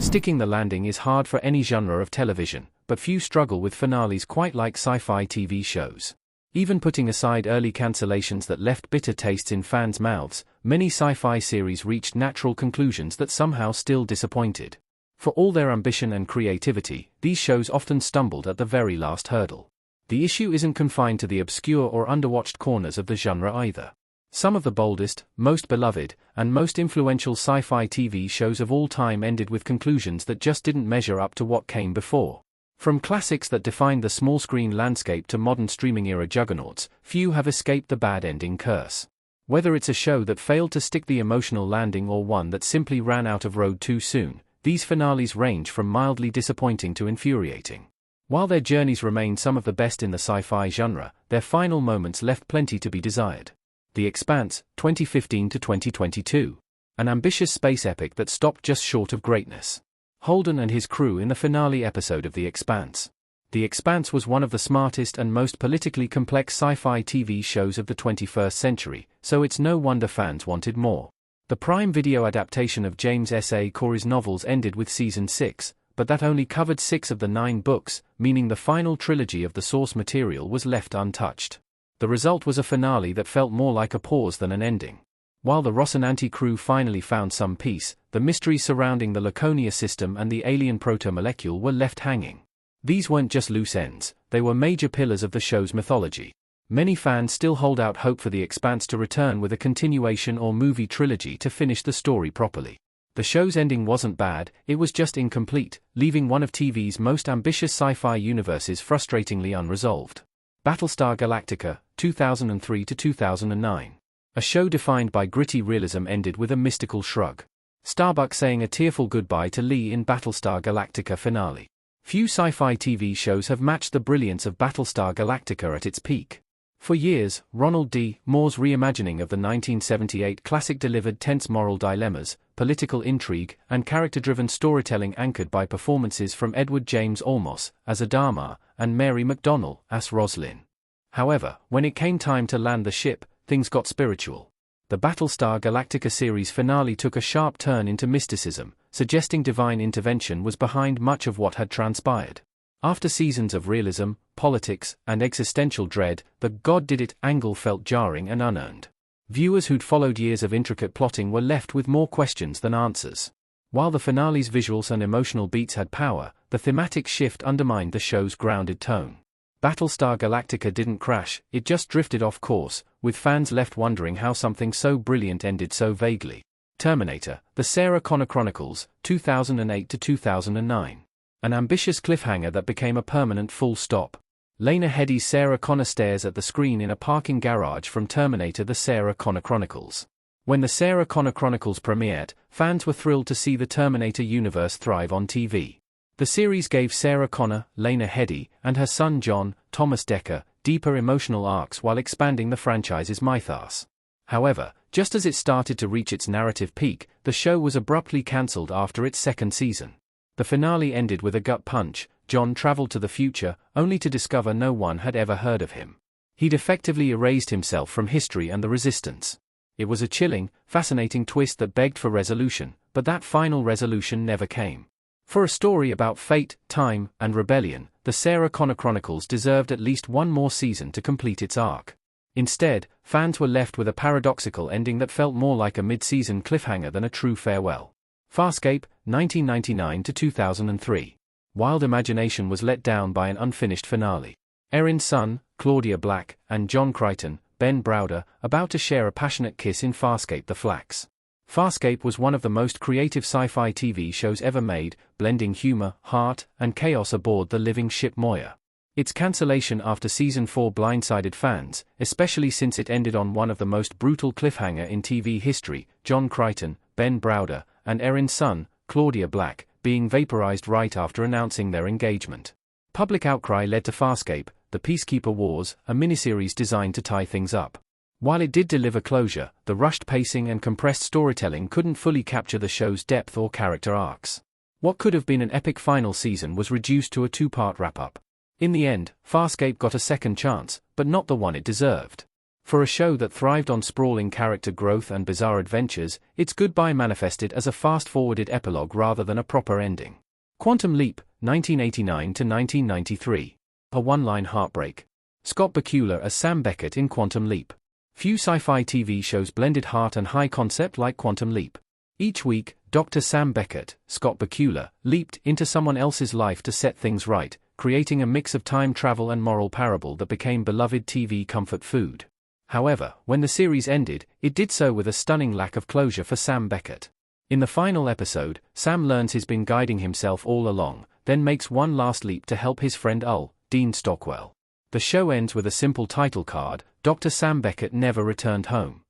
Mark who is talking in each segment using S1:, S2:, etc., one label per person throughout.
S1: Sticking the landing is hard for any genre of television, but few struggle with finales quite like sci-fi TV shows. Even putting aside early cancellations that left bitter tastes in fans' mouths, many sci-fi series reached natural conclusions that somehow still disappointed. For all their ambition and creativity, these shows often stumbled at the very last hurdle. The issue isn't confined to the obscure or underwatched corners of the genre either. Some of the boldest, most beloved, and most influential sci-fi TV shows of all time ended with conclusions that just didn't measure up to what came before. From classics that defined the small-screen landscape to modern streaming-era juggernauts, few have escaped the bad ending curse. Whether it's a show that failed to stick the emotional landing or one that simply ran out of road too soon, these finales range from mildly disappointing to infuriating. While their journeys remain some of the best in the sci-fi genre, their final moments left plenty to be desired. The Expanse, 2015 to 2022. An ambitious space epic that stopped just short of greatness. Holden and his crew in the finale episode of The Expanse. The Expanse was one of the smartest and most politically complex sci-fi TV shows of the 21st century, so it's no wonder fans wanted more. The Prime Video adaptation of James S. A. Corey's novels ended with Season 6, but that only covered 6 of the 9 books, meaning the final trilogy of the source material was left untouched. The result was a finale that felt more like a pause than an ending. While the Rocinante crew finally found some peace, the mysteries surrounding the Laconia system and the alien protomolecule were left hanging. These weren't just loose ends, they were major pillars of the show's mythology. Many fans still hold out hope for The Expanse to return with a continuation or movie trilogy to finish the story properly. The show's ending wasn't bad, it was just incomplete, leaving one of TV's most ambitious sci-fi universes frustratingly unresolved. Battlestar Galactica, 2003 to 2009. A show defined by gritty realism ended with a mystical shrug. Starbuck saying a tearful goodbye to Lee in Battlestar Galactica finale. Few sci-fi TV shows have matched the brilliance of Battlestar Galactica at its peak. For years, Ronald D. Moore's reimagining of the 1978 classic delivered tense moral dilemmas, political intrigue, and character-driven storytelling anchored by performances from Edward James Olmos as Adama and Mary McDonnell as Roslyn. However, when it came time to land the ship, things got spiritual. The Battlestar Galactica series finale took a sharp turn into mysticism, suggesting divine intervention was behind much of what had transpired. After seasons of realism, politics, and existential dread, the God did it angle felt jarring and unearned. Viewers who'd followed years of intricate plotting were left with more questions than answers. While the finale's visuals and emotional beats had power, the thematic shift undermined the show's grounded tone. Battlestar Galactica didn't crash, it just drifted off course, with fans left wondering how something so brilliant ended so vaguely. Terminator, The Sarah Connor Chronicles, 2008 to 2009. An ambitious cliffhanger that became a permanent full stop. Lena Headey's Sarah Connor stares at the screen in a parking garage from Terminator The Sarah Connor Chronicles. When The Sarah Connor Chronicles premiered, fans were thrilled to see the Terminator universe thrive on TV. The series gave Sarah Connor, Lena Headey, and her son John, Thomas Decker, deeper emotional arcs while expanding the franchise's mythos. However, just as it started to reach its narrative peak, the show was abruptly cancelled after its second season. The finale ended with a gut punch. John traveled to the future, only to discover no one had ever heard of him. He'd effectively erased himself from history and the resistance. It was a chilling, fascinating twist that begged for resolution, but that final resolution never came. For a story about fate, time, and rebellion, the Sarah Connor Chronicles deserved at least one more season to complete its arc. Instead, fans were left with a paradoxical ending that felt more like a mid-season cliffhanger than a true farewell. Farscape, 1999 to 2003. Wild imagination was let down by an unfinished finale. Erin's son, Claudia Black, and John Crichton, Ben Browder, about to share a passionate kiss in Farscape the Flax. Farscape was one of the most creative sci-fi TV shows ever made, blending humor, heart, and chaos aboard the living ship Moya. Its cancellation after Season 4 blindsided fans, especially since it ended on one of the most brutal cliffhanger in TV history, John Crichton, Ben Browder, and Erin's son, Claudia Black, being vaporized right after announcing their engagement. Public outcry led to Farscape, The Peacekeeper Wars, a miniseries designed to tie things up. While it did deliver closure, the rushed pacing and compressed storytelling couldn't fully capture the show's depth or character arcs. What could have been an epic final season was reduced to a 2-part wrap-up. In the end, Farscape got a second chance, but not the one it deserved. For a show that thrived on sprawling character growth and bizarre adventures, its goodbye manifested as a fast-forwarded epilogue rather than a proper ending. Quantum Leap, 1989 to 1993. A one-line heartbreak. Scott Bakula as Sam Beckett in Quantum Leap. Few sci-fi TV shows blended heart and high concept like Quantum Leap. Each week, Dr. Sam Beckett, Scott Bakula, leaped into someone else's life to set things right, creating a mix of time travel and moral parable that became beloved TV comfort food. However, when the series ended, it did so with a stunning lack of closure for Sam Beckett. In the final episode, Sam learns he's been guiding himself all along, then makes one last leap to help his friend Dean Stockwell. The show ends with a simple title card: Dr. Sam Beckett never returned home.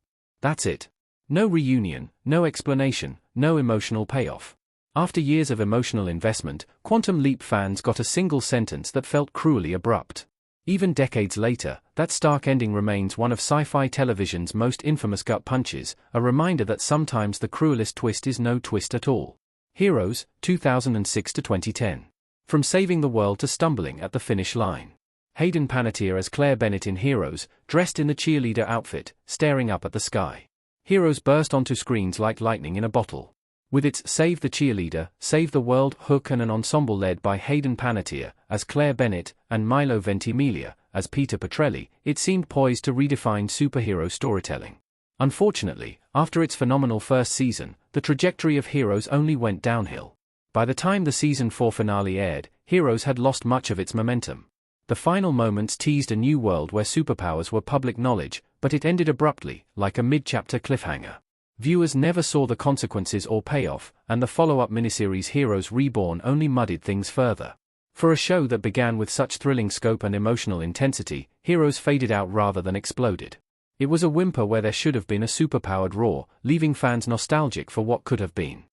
S1: That's it. No reunion, no explanation, no emotional payoff. After years of emotional investment, Quantum Leap fans got a single sentence that felt cruelly abrupt. Even decades later, that stark ending remains one of sci-fi television's most infamous gut punches, a reminder that sometimes the cruelest twist is no twist at all. Heroes, 2006 to 2010. From saving the world to stumbling at the finish line. Hayden Panettiere as Claire Bennett in Heroes, dressed in the cheerleader outfit, staring up at the sky. Heroes burst onto screens like lightning in a bottle. With its Save the Cheerleader, Save the World hook and an ensemble led by Hayden Panettiere as Claire Bennett and Milo Ventimiglia as Peter Petrelli, it seemed poised to redefine superhero storytelling. Unfortunately, after its phenomenal first season, the trajectory of Heroes only went downhill. By the time the season 4 finale aired, Heroes had lost much of its momentum. The final moments teased a new world where superpowers were public knowledge, but it ended abruptly, like a mid-chapter cliffhanger. Viewers never saw the consequences or payoff, and the follow-up miniseries Heroes Reborn only muddied things further. For a show that began with such thrilling scope and emotional intensity, Heroes faded out rather than exploded. It was a whimper where there should have been a superpowered roar, leaving fans nostalgic for what could have been.